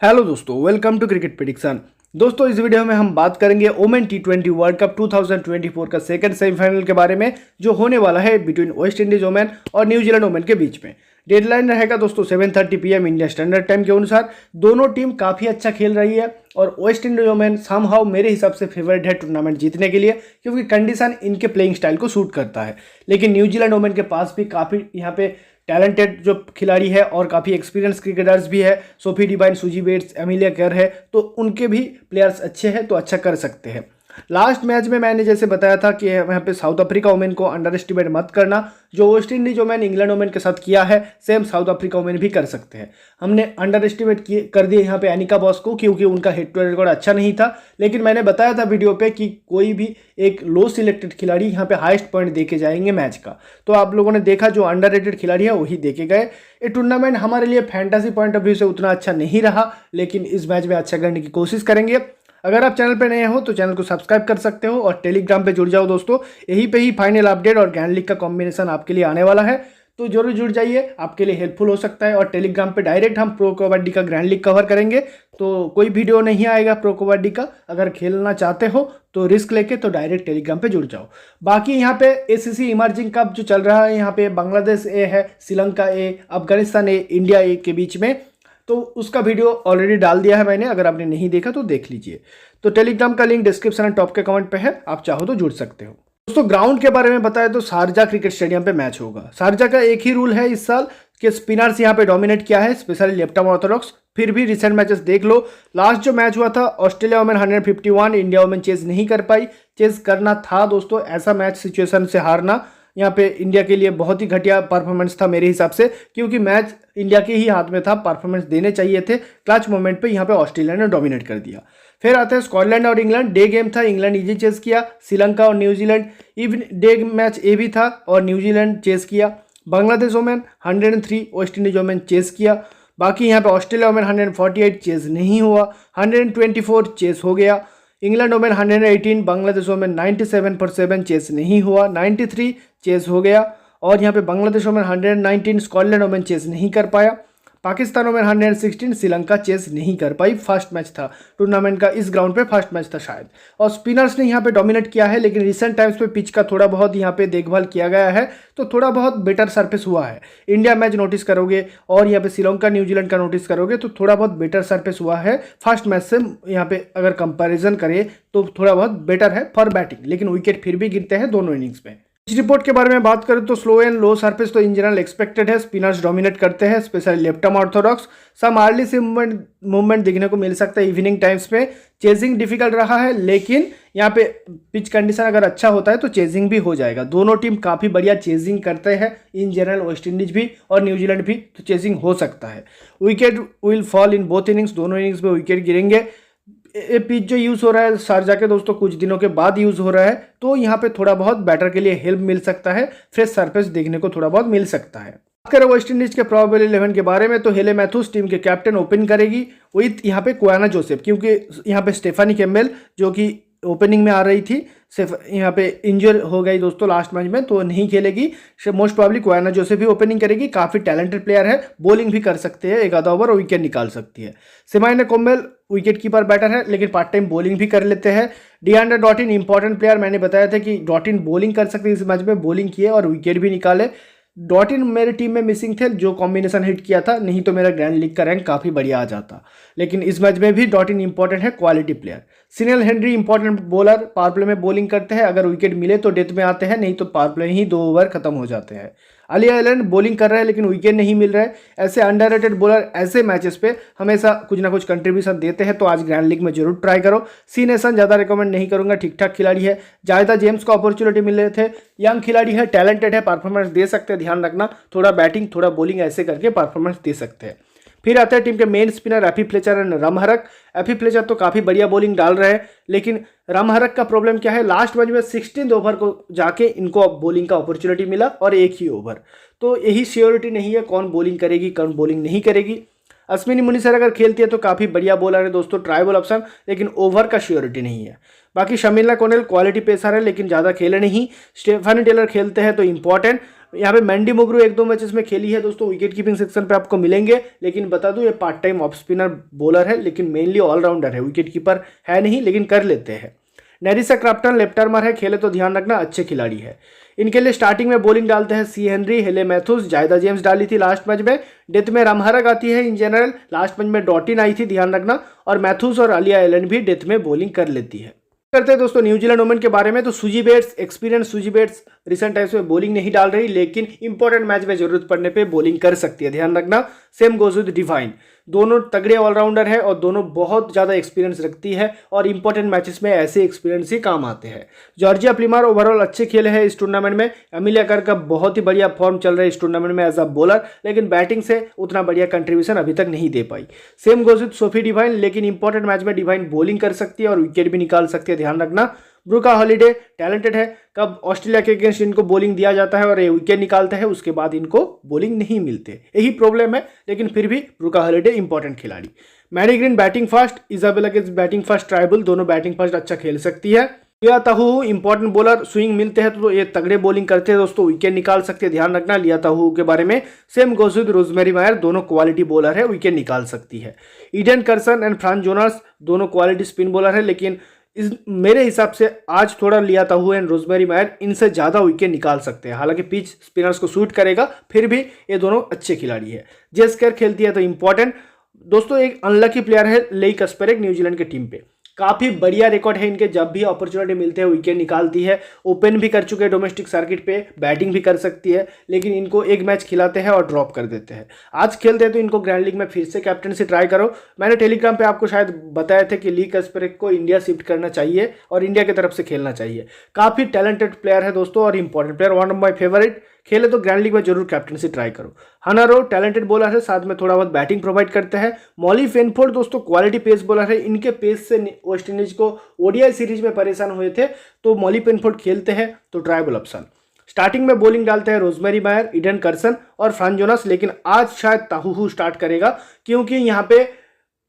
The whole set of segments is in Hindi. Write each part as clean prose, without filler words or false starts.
हेलो दोस्तों, वेलकम टू क्रिकेट प्रेडिक्शन। दोस्तों, इस वीडियो में हम बात करेंगे ओमेन टी20 वर्ल्ड कप 2024 का सेकंड सेमीफाइनल के बारे में, जो होने वाला है बिटवीन वेस्ट इंडीज ओमेन और न्यूजीलैंड ओमेन के बीच में। डेडलाइन रहेगा दोस्तों 7:30 PM इंडिया स्टैंडर्ड टाइम के अनुसार। दोनों टीम काफ़ी अच्छा खेल रही है और वेस्ट इंडीज ओमेन समहाउ मेरे हिसाब से फेवरेट है टूर्नामेंट जीतने के लिए, क्योंकि कंडीशन इनके प्लेइंग स्टाइल को सूट करता है। लेकिन न्यूजीलैंड ओमेन के पास भी काफ़ी यहाँ पे टैलेंटेड जो खिलाड़ी है और काफ़ी एक्सपीरियंस क्रिकेटर्स भी है। Sophie Devine, Suzie Bates, Emilia care है, तो उनके भी प्लेयर्स अच्छे हैं, तो अच्छा कर सकते हैं। लास्ट मैच में मैंने जैसे बताया था कि यहाँ पे साउथ अफ्रीका वोमेन को अंडर एस्टिमेट मत करना। जो waste Indies women England women के साथ किया है, सेम साउथ अफ्रीका वोमेन भी कर सकते हैं। हमने अंडर एस्टिमेट कर दिए यहाँ पे एनिका बॉस को, क्योंकि उनका हेड टू हेड रिकॉर्ड अच्छा नहीं था। लेकिन मैंने बताया था वीडियो पे कि कोई भी एक लो सिलेक्टेड खिलाड़ी यहाँ पे हाईएस्ट पॉइंट दे के जाएंगे मैच का। तो आप लोगों ने देखा, जो अंडर रेटेड खिलाड़ी है वही दे के गए। ये टूर्नामेंट हमारे लिए फैंटेसी पॉइंट ऑफ व्यू से उतना अच्छा नहीं रहा, लेकिन इस मैच में अच्छा करने की कोशिश करेंगे। अगर आप चैनल पे नए हो तो चैनल को सब्सक्राइब कर सकते हो और टेलीग्राम पे जुड़ जाओ दोस्तों। यहीं पे ही फाइनल अपडेट और ग्रैंड लीग का कॉम्बिनेशन आपके लिए आने वाला है, तो जरूर जुड़ जाइए, आपके लिए हेल्पफुल हो सकता है। और टेलीग्राम पे डायरेक्ट हम प्रो कबड्डी का ग्रैंड लीग कवर करेंगे, तो कोई वीडियो नहीं आएगा प्रो कबड्डी का। अगर खेलना चाहते हो तो रिस्क लेके तो डायरेक्ट टेलीग्राम पे जुड़ जाओ। बाकी यहाँ पे एसीसी इमर्जिंग कप जो चल रहा है, यहाँ पे बांग्लादेश ए है, श्रीलंका ए, अफगानिस्तान ए, इंडिया ए के बीच में, तो उसका वीडियो ऑलरेडी डाल दिया है मैंने। अगर आपने नहीं देखा तो देख लीजिए। तो टेलीग्राम का लिंक डिस्क्रिप्शन एंड टॉप के कमेंट पे है, आप चाहो तो जुड़ सकते हो। दोस्तों, ग्राउंड के बारे में बताएं तो शारजा क्रिकेट स्टेडियम पे मैच होगा। शारजा का एक ही रूल है इस साल कि स्पिनर्स यहाँ पे डोमिनेट किया है, स्पेशली लेफ्ट आर्म ऑर्थोडॉक्स। फिर भी रिसेंट मैचेस देख लो, लास्ट जो मैच हुआ था Australia women 151, India women chase नहीं कर पाई। चेज करना था दोस्तों, ऐसा मैच सिचुएशन से हारना यहाँ पे इंडिया के लिए बहुत ही घटिया परफॉर्मेंस था मेरे हिसाब से, क्योंकि मैच इंडिया के ही हाथ में था, परफॉर्मेंस देने चाहिए थे। क्लच मोमेंट पे यहाँ पे ऑस्ट्रेलिया ने डोमिनेट कर दिया। फिर आते हैं स्कॉटलैंड और इंग्लैंड। डे गेम था, इंग्लैंड इजी चेस किया। श्रीलंका और न्यूजीलैंड इवन डे मैच ए भी था और न्यूजीलैंड चेस किया। Bangladesh women 103, West Indies women chase किया। बाकी यहाँ पे ऑस्ट्रेलिया वोमेन 148 चेस नहीं हुआ, 124 चेस हो गया। England women 118, Bangladesh women 97 chase नहीं हुआ, 93 चेस हो गया। और यहाँ पे Bangladesh women 119, Scotland women chase नहीं कर पाया। पाकिस्तान वोमेन 116, श्रीलंका चेस नहीं कर पाई। फर्स्ट मैच था टूर्नामेंट का, इस ग्राउंड पे फर्स्ट मैच था शायद। और स्पिनर्स ने यहाँ पे डोमिनेट किया है, लेकिन रिसेंट टाइम्स पे पिच का थोड़ा बहुत यहाँ पे देखभाल किया गया है, तो थोड़ा बहुत बेटर सरफेस हुआ है। इंडिया मैच नोटिस करोगे और यहाँ पे श्रीलंका न्यूजीलैंड का नोटिस करोगे तो थोड़ा बहुत बेटर सरफेस हुआ है फर्स्ट मैच से। यहाँ पे अगर कंपैरिजन करें तो थोड़ा बहुत बेटर है फॉर बैटिंग, लेकिन विकेट फिर भी गिरते हैं दोनों इनिंग्स में। इस रिपोर्ट के बारे में बात करें तो स्लो एंड लो सरफेस तो इन जनरल एक्सपेक्टेड है, स्पिनर्स डोमिनेट करते हैं, specially left arm orthodox. Some early से मूवमेंट दिखने को मिल सकता है इवनिंग टाइम्स पे। चेजिंग डिफिकल्ट रहा है, लेकिन यहाँ पे पिच कंडीशन अगर अच्छा होता है तो चेजिंग भी हो जाएगा। दोनों टीम काफ़ी बढ़िया चेजिंग करते हैं इन जनरल, वेस्ट इंडीज भी और न्यूजीलैंड भी, तो चेजिंग हो सकता है। Wicket will fall in both innings, दोनों इनिंग्स में विकेट गिरेंगे। ये पिच जो यूज़ हो रहा है शारजा के दोस्तों, कुछ दिनों के बाद यूज़ हो रहा है, तो यहाँ पे थोड़ा बहुत बैटर के लिए हेल्प मिल सकता है, फ्रेश सरफेस देखने को थोड़ा बहुत मिल सकता है। बात करें वेस्ट इंडीज के प्रोबेबल 11 के बारे में तो हेले मैथ्यूज टीम के कैप्टन ओपन करेगी विथ यहाँ पे क्वाना जोसेफ, क्योंकि यहाँ पे स्टेफानी कैम्बेल जो कि ओपनिंग में आ रही थी, सिर्फ यहाँ पे इंजर हो गई दोस्तों लास्ट मैच में, तो नहीं खेलेगी। मोस्ट प्रॉब्ली क्वाना जोसेफ भी ओपनिंग करेगी। काफ़ी टैलेंटेड प्लेयर है, बॉलिंग भी कर सकते हैं, एक आधा ओवर और विकेट निकाल सकती है। सिमाइना कोम्बेल विकेट कीपर बैटर है, लेकिन पार्ट टाइम बॉलिंग भी कर लेते हैं। डियांड्रा डॉटिन इंपॉर्टेंट प्लेयर, मैंने बताया था कि डॉटिन बॉलिंग कर सकते, इस मैच में बॉलिंग किए और विकेट भी निकाले। डॉटिन मेरे टीम में मिसिंग थे, जो कॉम्बिनेशन हिट किया था, नहीं तो मेरा ग्रैंड लीग का रैंक काफ़ी बढ़िया आ जाता। लेकिन इस मैच में भी डॉटिन इंपॉर्टेंट है, quality player. Shinelle Henry important bowler, power play में बॉलिंग करते हैं, अगर विकेट मिले तो डेथ में आते हैं, नहीं तो पावर प्ले ही 2 ओवर खत्म हो जाते हैं। अली आइलैंड बॉलिंग कर रहे हैं लेकिन विकेट नहीं मिल रहा है। ऐसे अंडररेटेड बॉलर ऐसे मैचेस पे हमेशा कुछ ना कुछ कंट्रीब्यूशन देते हैं, तो आज ग्रैंड लीग में जरूर ट्राई करो। सी नेशन ज़्यादा रिकमेंड नहीं करूंगा, ठीक ठाक खिलाड़ी है। जायदा जेम्स को अपॉर्चुनिटी मिल रहे थे, यंग खिलाड़ी है, टैलेंटेड है, परफॉर्मेंस दे सकते हैं, ध्यान रखना थोड़ा बैटिंग थोड़ा बॉलिंग ऐसे करके परफॉर्मेंस दे सकते हैं। फिर आते हैं टीम के main spinner Afy Fletcher and Ramharack. Afy Fletcher तो काफ़ी बढ़िया बॉलिंग डाल रहे हैं, लेकिन रमहरक का प्रॉब्लम क्या है, लास्ट मैच में 16 ओवर को जाके इनको बॉलिंग का अपॉर्चुनिटी मिला और एक ही ओवर, तो यही श्योरिटी नहीं है कौन बॉलिंग करेगी कौन बॉलिंग नहीं करेगी। अश्विनी मुनीसर अगर खेलती है तो काफ़ी बढ़िया बॉलर है दोस्तों, ट्राइबल ऑप्शन, लेकिन ओवर का श्योरिटी नहीं है। बाकी शमीला कोनेल क्वालिटी पेसर है, लेकिन ज़्यादा खेले नहीं। स्टेफानी टेलर खेलते हैं तो इंपॉर्टेंट। यहाँ पे मैंडी मुगरू 1-2 मैचेस में खेली है दोस्तों, विकेट कीपिंग सेक्शन पे आपको मिलेंगे। लेकिन बता दूं ये part time off spinner bowler है, लेकिन मेनली ऑलराउंडर है, विकेट कीपर है नहीं लेकिन कर लेते हैं। नेरिसा क्राफ्टन लेफ्ट आर्मर है, खेले तो ध्यान रखना, अच्छे खिलाड़ी है। इनके लिए स्टार्टिंग में बॉलिंग डालते हैं सी हेनरी, हेले मैथ्यूज, जायदा जेम्स डाली थी लास्ट मैच में। डेथ में रामहरक आती है इन जनरल, लास्ट मैच में डॉटिन आई थी, ध्यान रखना। और मैथ्यूज और अलिया एलन भी डेथ में बॉलिंग कर लेती है। करते हैं दोस्तों न्यूजीलैंड वोमेन के बारे में, तो सुजी बेट्स, एक्सपीरियंस सुजी बेट्स रिसेंट टाइम्स में बॉलिंग नहीं डाल रही, लेकिन इंपॉर्टेंट मैच में जरूरत पड़ने पे बॉलिंग कर सकती है, ध्यान रखना। सेम गोज विद डिवाइन, दोनों तगड़े ऑलराउंडर है और दोनों बहुत ज़्यादा एक्सपीरियंस रखती है और इंपॉर्टेंट मैचेस में ऐसे एक्सपीरियंस ही काम आते हैं। जॉर्जिया प्लिमार ओवरऑल अच्छे खेले हैं इस टूर्नामेंट में। एमिलिया कर्क का बहुत ही बढ़िया फॉर्म चल रहा है इस टूर्नामेंट में एज अ बॉलर, लेकिन बैटिंग से उतना बढ़िया कंट्रीब्यूशन अभी तक नहीं दे पाई। Same goes with Sophie Devine, लेकिन इंपॉर्टेंट मैच में डिवाइन बॉलिंग कर सकती है और विकेट भी निकाल सकती है, ध्यान रखना। ब्रूका हॉलिडे टैलेंटेड है, कब ऑस्ट्रेलिया के अगेंस्ट इनको बॉलिंग दिया जाता है और ये विकेट निकालते हैं, उसके बाद इनको बॉलिंग नहीं मिलते, यही प्रॉब्लम है। लेकिन फिर भी ब्रूका हॉलिडे इंपॉर्टेंट खिलाड़ी। Maddy Green batting fast, Isabella के बैटिंग फास्ट, ट्राइबल दोनों बैटिंग फास्ट अच्छा खेल सकती है। लिया ताहू इंपॉर्टेंट बॉलर, स्विंग मिलते हैं तो ये तगड़े बॉलिंग करते हैं दोस्तों, विकेट निकाल सकते हैं, ध्यान रखना लिया ताहू के बारे में। सेम गोज विद रोजमेरी मायर, दोनों क्वालिटी बॉलर है, विकेट निकाल सकती है। Eden Karsan and France Jonas दोनों क्वालिटी स्पिन बॉलर है, लेकिन मेरे हिसाब से आज थोड़ा लिया ताहू एंड रोजमेरी मायर इनसे ज़्यादा विकेट निकाल सकते हैं। हालांकि पिच स्पिनर्स को सूट करेगा, फिर भी ये दोनों अच्छे खिलाड़ी है। जेस्कर खेलती है तो इंपॉर्टेंट दोस्तों, एक अनलकी प्लेयर है लेई कस्पेरेक न्यूजीलैंड की टीम पे। काफ़ी बढ़िया रिकॉर्ड है इनके, जब भी अपॉर्चुनिटी मिलते हैं विकेट निकालती है। ओपन भी कर चुके हैं डोमेस्टिक सर्किट पे, बैटिंग भी कर सकती है, लेकिन इनको एक मैच खिलाते हैं और ड्रॉप कर देते हैं। आज खेलते हैं तो इनको ग्रैंड लीग में फिर से कैप्टनसी ट्राई करो। मैंने टेलीग्राम पे आपको शायद बताया था कि ली कस्पेरेक को इंडिया शिफ्ट करना चाहिए और इंडिया की तरफ से खेलना चाहिए। काफ़ी टैलेंटेड प्लेयर है दोस्तों और important player, one of my favourite. खेले तो ग्रैंड लीग में जरूर कैप्टनसी ट्राई करो। हनारो टैलेंटेड बॉलर है, साथ में थोड़ा बहुत बैटिंग प्रोवाइड करते हैं। मॉली फेनफोर्ड दोस्तों क्वालिटी पेस बॉलर है, इनके पेस से वेस्ट इंडीज को ओडीआई सीरीज में परेशान हुए थे, तो मॉली फेनफोर्ड खेलते हैं तो ट्राइबल ऑप्शन। स्टार्टिंग में बॉलिंग डालते हैं रोजमेरी मायर, ईडन कर्सन और फ्रांस जोनास, लेकिन आज शायद ताहू स्टार्ट करेगा क्योंकि यहाँ पे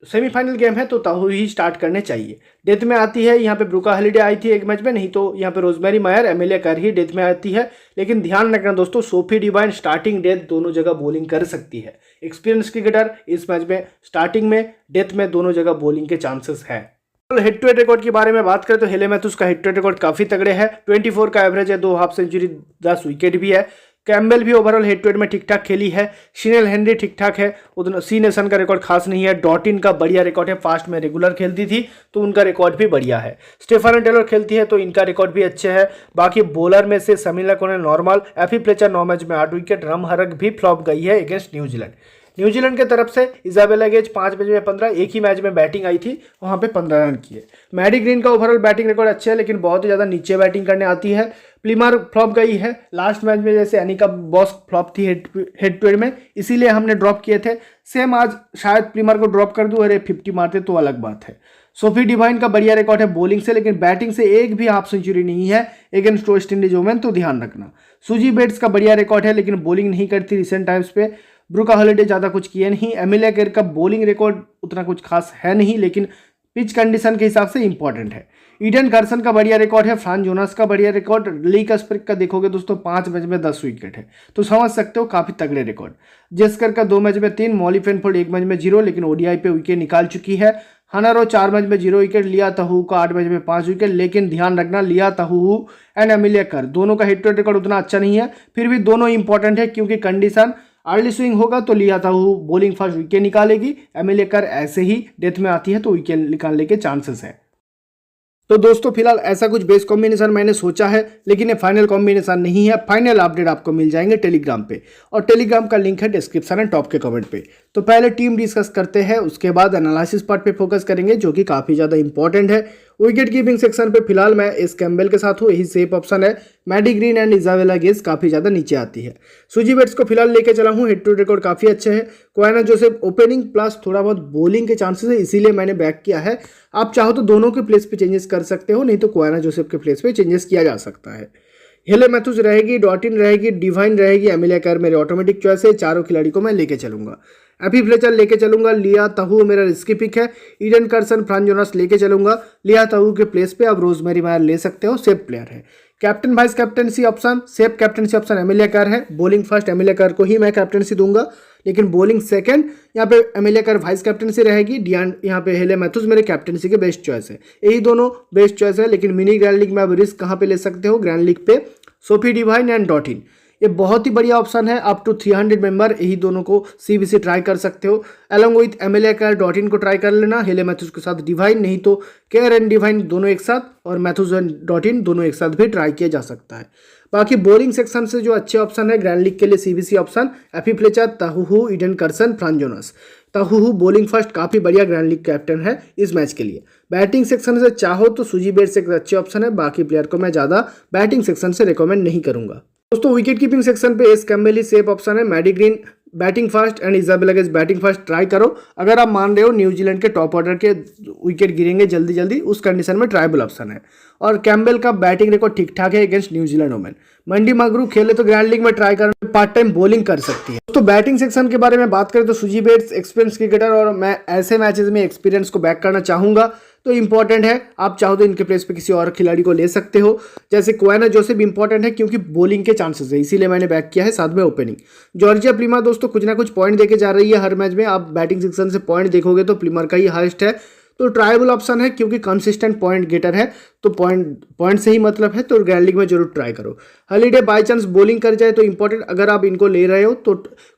सेमीफाइनल गेम है तो ताहू ही स्टार्ट करने चाहिए। डेथ में आती है यहाँ पे ब्रूका हॉलिडे आई थी एक मैच में, नहीं तो यहाँ पे रोजमेरी मायर, एमिलिया कर्क ही डेथ में आती है। लेकिन ध्यान रखना दोस्तों, सोफी डिवाइन स्टार्टिंग डेथ दोनों जगह बॉलिंग कर सकती है। एक्सपीरियंस क्रिकेटर इस मैच में स्टार्टिंग में डेथ में दोनों जगह बॉलिंग के चांसेस है। हेड टू हेड रिकॉर्ड की बारे में बात करें तो हेले मैथ्यूज का हेड टू हेड रिकॉर्ड काफी तगड़े है। 24 का एवरेज है, 2 हाफ सेंचुरी, 10 विकेट भी है। कैम्बेल भी ओवरऑल हेड टू हेड में ठीक ठाक खेली है। शिनेल हेनरी ठीक ठाक है, उतना सी नेशन का रिकॉर्ड खास नहीं है। डॉटिन का बढ़िया रिकॉर्ड है, फास्ट में रेगुलर खेलती थी तो उनका रिकॉर्ड भी बढ़िया है। स्टेफन टेलर खेलती है तो इनका रिकॉर्ड भी अच्छे है। बाकी बॉलर में से समीला कोने नॉर्मल, एफी फ्लेचर 9 मैच में 8 विकेट, रामहरक भी फ्लॉप गई है अगेंस्ट न्यूजीलैंड। न्यूजीलैंड के तरफ से इजाबेला गेज 5 मैच में 15, एक ही मैच में बैटिंग आई थी, वहाँ पे 15 रन किए। मैडी ग्रीन का ओवरऑल बैटिंग रिकॉर्ड अच्छे है, लेकिन बहुत ही ज़्यादा नीचे बैटिंग करने आती है। प्लीमर फ्लॉप गई है लास्ट मैच में, जैसे एनिका बॉस फ्लॉप थी हेड टू हेड में, इसीलिए हमने ड्रॉप किए थे। सेम आज शायद प्लीमर को ड्रॉप कर दूँ, अरे 50 मारते तो अलग बात है। सोफी डिवाइन का बढ़िया रिकॉर्ड है बॉलिंग से, लेकिन बैटिंग से एक भी हाफ सेंचुरी नहीं है अगेंस्ट वेस्ट इंडीज वोमेन, तो ध्यान रखना। सुजी बेट्स का बढ़िया रिकॉर्ड है, लेकिन बॉलिंग नहीं करती रिसेंट टाइम्स पे। ब्रूका हॉलिडे ज़्यादा कुछ किए नहीं। एमिलिया कर्क का बॉलिंग रिकॉर्ड उतना कुछ खास है नहीं, लेकिन पिच कंडीशन के हिसाब से इंपॉर्टेंट है। ईडन कर्सन का बढ़िया रिकॉर्ड है। फ्रांस जोनास का बढ़िया रिकॉर्ड। ली कस्पेरेक का देखोगे दोस्तों 5 मैच में 10 विकेट है, तो समझ सकते हो काफ़ी तगड़े रिकॉर्ड। जेस्कर का 2 मैच में 3, मॉली फेनफोर्ड 1 मैच में 0, लेकिन ओडीआई पे विकेट निकाल चुकी है। हनारो 4 मैच में 0 विकेट। लिया ताहू का 8 मैच में 5 विकेट, लेकिन ध्यान रखना लिया ताहू एंड एमिलिया कर्क दोनों का हेड टू हेड रिकॉर्ड उतना अच्छा नहीं है, फिर भी दोनों इंपॉर्टेंट है क्योंकि कंडीशन अर्ली स्विंग होगा तो लिया ताहू बॉलिंग फास्ट विकेट निकालेगी। एमिलिया कर्क ऐसे ही डेथ में आती है तो विकेट निकालने के चांसेस है। तो दोस्तों फिलहाल ऐसा कुछ बेस कॉम्बिनेशन मैंने सोचा है, लेकिन ये फाइनल कॉम्बिनेशन नहीं है। फाइनल अपडेट आपको मिल जाएंगे टेलीग्राम पे, और टेलीग्राम का लिंक है डिस्क्रिप्शन एंड टॉप के कमेंट पे। तो पहले टीम डिस्कस करते हैं, उसके बाद एनालिसिस पार्ट पे फोकस करेंगे जो कि काफ़ी ज़्यादा इंपॉर्टेंट है। विकेट कीपिंग सेक्शन पे फिलहाल मैं इस कैम्बेल के साथ हूँ, यही सेफ ऑप्शन है। Maddy Green and Isabella Gaze काफ़ी ज़्यादा नीचे आती है। सुजी बेट्स को फिलहाल लेके चला हूँ, हेड टू रिकॉर्ड काफ़ी अच्छे है। क्वायना जोसेफ ओपनिंग प्लस थोड़ा बहुत बॉलिंग के चांसेस है, इसीलिए मैंने बैक किया है। आप चाहो तो दोनों के प्लेस पे चेंजेस कर सकते हो, नहीं तो क्वायना जोसेफ के प्लेस पे चेंजेस किया जा सकता है। हेले मैथ्यूज रहेगी, डॉटिन रहेगी, डिवाइन रहेगी, एमिलिया कर्क मेरे ऑटोमेटिक चॉइस है। चारों खिलाड़ी को मैं लेके चलूंगा। एफी फ्लेचर लेके चलूंगा। लिया ताहू मेरा रिस्की पिक है। ईडन कर्सन फ्रांस जोनास लेके चलूंगा। लिया ताहू के प्लेस पे आप रोजमेरी मायर ले सकते हो, सेफ प्लेयर है। Captain vice captaincy option, safe captaincy option Emilia Clarke है। बॉलिंग फर्स्ट एमिलिया क्लार्क को ही मैं कैप्टनसी दूंगा, लेकिन बॉलिंग सेकंड यहाँ पे एमिलिया क्लार्क वाइस कैप्टनसी रहेगी। डियान यहाँ पे हेले मैथ्यूज मेरे कैप्टनसी के बेस्ट चॉइस है। यही दोनों बेस्ट चॉइस है, लेकिन मिनी ग्रैंड लीग में आप रिस्क कहाँ पे ले सकते हो, ग्रैंड लीग पे सोफी डिवाइन एंड डॉटिन, ये बहुत ही बढ़िया ऑप्शन है। अप टू 300 मेंबर यही दोनों को सीबीसी ट्राई कर सकते हो। Along with Emilia Clarke Dottin को ट्राई कर लेना, हेले मैथ्यूज के साथ डिवाइन, नहीं तो केयर एंड डिवाइन दोनों एक साथ, और मैथ्यूज एंड डॉटिन दोनों एक साथ भी ट्राई किया जा सकता है। बाकी बॉलिंग सेक्शन से जो अच्छे ऑप्शन है ग्रैंड लीग के लिए CBC option, Afy Fletcher, Tahuhu, Eden Carson, Fran Jonas. Tahuhu bowling first काफी बढ़िया ग्रैंड लीग कैप्टन है इस मैच के लिए। बैटिंग सेक्शन से चाहो तो सुजी बेट्स एक अच्छे ऑप्शन है, बाकी प्लेयर को मैं ज्यादा बैटिंग सेक्शन से रिकमेंड नहीं करूंगा। दोस्तों विकेट कीपिंग सेक्शन पे एस कैम्बेली सेफ ऑप्शन है। Maddy Green batting first and Isabella Gaze batting first try करो। अगर आप मान रहे हो न्यूजीलैंड के टॉप ऑर्डर के विकेट गिरेंगे जल्दी जल्दी, उस कंडीशन में ट्राइबल ऑप्शन है। और कैम्बेल का बैटिंग रिकॉर्ड ठीक ठाक है अगेंस्ट न्यूजीलैंड ओमेन। मंडी मगरू खेले तो ग्रैंड लीग में ट्राई करना, पार्ट टाइम बॉलिंग कर सकती है। तो बैटिंग सेक्शन के बारे में बात करें तो सुजी बेट्स एक्सपीरियंस क्रिकेटर, और मैं ऐसे मैचेस में एक्सपीरियंस को बैक करना चाहूंगा तो इंपॉर्टेंट है। आप चाहो तो इनके प्लेस पे किसी और खिलाड़ी को ले सकते हो, जैसे क्वाना जोसेफ इंपॉर्टेंट है क्योंकि बॉलिंग के चांसेस है, इसीलिए मैंने बैक किया है, साथ में ओपनिंग। जॉर्जिया प्लिमर दोस्तों कुछ ना कुछ पॉइंट देके जा रही है हर मैच में। आप बैटिंग सेक्शन से पॉइंट देखोगे तो प्लिमर का ही हाईएस्ट है, तो ट्राइबल ऑप्शन है क्योंकि कंसिस्टेंट पॉइंट गेटर है, तो पॉइंट से ही मतलब है, तो ग्रैंड लीग में जरूर ट्राई करो। हॉलीडे बाय चांस बॉलिंग कर जाए तो इंपॉर्टेंट, अगर आप इनको ले रहे हो तो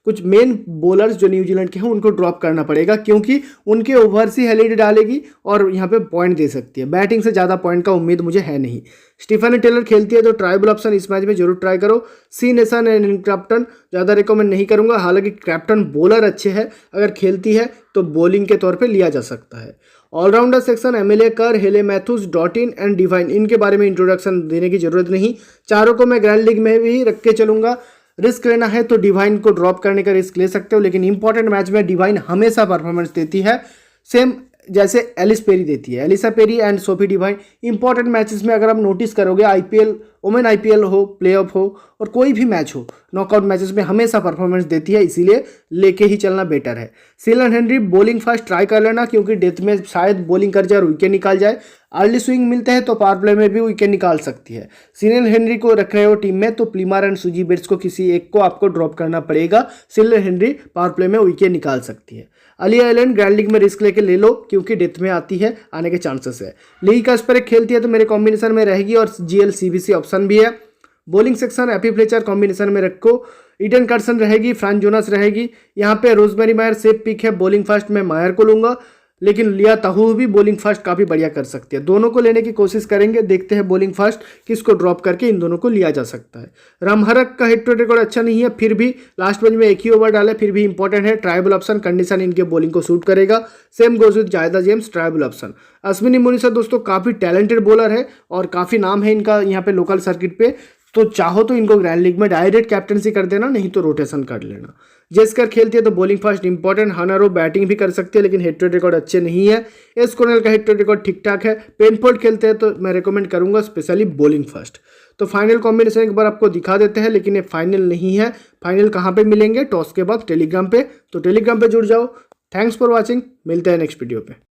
कुछ मेन बॉलर्स जो न्यूजीलैंड के हैं उनको ड्रॉप करना पड़ेगा, क्योंकि उनके ओवर से हॉलीडे डालेगी और यहाँ पे पॉइंट दे सकती है। बैटिंग से ज़्यादा पॉइंट का उम्मीद मुझे है नहीं। स्टीफनी टेलर खेलती है तो ट्राइबल ऑप्शन इस मैच में जरूर ट्राई करो। सी नेशन एंड क्रैप्टन ज़्यादा रिकमेंड नहीं करूंगा, हालांकि क्रैप्टन बॉलर अच्छे है, अगर खेलती है तो बॉलिंग के तौर पे लिया जा सकता है। ऑलराउंडर सेक्शन एमिलिया क्लार्क, हेले मैथ्यूज, डॉटिन एंड डिवाइन, इनके बारे में इंट्रोडक्शन देने की जरूरत नहीं। चारों को मैं ग्रैंड लीग में भी रख के चलूंगा। रिस्क लेना है तो डिवाइन को ड्रॉप करने का रिस्क ले सकते हो, लेकिन इंपॉर्टेंट मैच में डिवाइन हमेशा परफॉर्मेंस देती है, सेम जैसे एलिस पेरी देती है। Ellyse Perry and Sophie Devine important matches में अगर आप नोटिस करोगे, आईपीएल, वुमेन आईपीएल हो, प्लेऑफ हो और कोई भी मैच हो, नॉकआउट मैचेस में हमेशा परफॉर्मेंस देती है, इसीलिए लेके ही चलना बेटर है। सीलन हेनरी बॉलिंग फर्स्ट ट्राई कर लेना, क्योंकि डेथ में शायद बॉलिंग कर जाए और विकेट निकाल जाए। अर्ली स्विंग मिलते हैं तो पावर प्ले में भी विकेट निकाल सकती है। सीलन हेनरी को रख रहे हो टीम में तो प्लिमर एंड सुजी बेट्स को किसी एक को आपको ड्रॉप करना पड़ेगा। सीलन हेनरी पावर प्ले में विकेट निकाल सकती है। अली आइलैंड ग्रैंड लीग में रिस्क लेके ले लो, क्योंकि डेथ में आती है, आने के चांसेस है। लीग का स्पेरिक खेलती है तो मेरे कॉम्बिनेशन में रहेगी, और जीएल सीबीसी ऑप्शन भी है। Bowling section AP Fletcher combination में रखो। ईडन कर्सन रहेगी, फ्रांज जोनास रहेगी। यहाँ पे रोजमेरी मायर सेफ पिक है। बॉलिंग फर्स्ट में मायर को लूंगा, लेकिन लिया ताहू भी बॉलिंग फर्स्ट काफ़ी बढ़िया कर सकती है। दोनों को लेने की कोशिश करेंगे, देखते हैं बॉलिंग फर्स्ट किसको ड्रॉप करके इन दोनों को लिया जा सकता है। रामहरक का हिट रिकॉर्ड अच्छा नहीं है, फिर भी लास्ट मैच में एक ही ओवर डाले, फिर भी इंपॉर्टेंट है। ट्राइबल ऑप्शन कंडीशन इनके बॉलिंग को सूट करेगा। सेम गोज विद जायदा जेम्स, ट्राइबल ऑप्शन। अश्विनी मुनीसा दोस्तों काफ़ी टैलेंटेड बॉलर है और काफ़ी नाम है इनका यहाँ पे लोकल सर्किट पे, तो चाहो तो इनको ग्रैंड लीग में डायरेक्ट कैप्टनसी कर देना, नहीं तो रोटेशन कर लेना। जेस्कर खेलती है तो बॉलिंग फर्स्ट इंपॉर्टेंट। हनारो बैटिंग भी कर सकते हैं, लेकिन हिट रिकॉर्ड अच्छे नहीं है। एस कोर्नल का हिट रिकॉर्ड ठीक ठाक है। पेनफोर्ड खेलते हैं तो मैं रिकमेंड करूंगा स्पेशली बॉलिंग फर्स्ट। तो फाइनल कॉम्बिनेशन एक बार आपको दिखा देते हैं, लेकिन ये फाइनल नहीं है। फाइनल कहाँ पे मिलेंगे? टॉस के बाद टेलीग्राम पे, तो टेलीग्राम पे जुड़ जाओ। थैंक्स फॉर वॉचिंग, मिलते हैं नेक्स्ट वीडियो पे।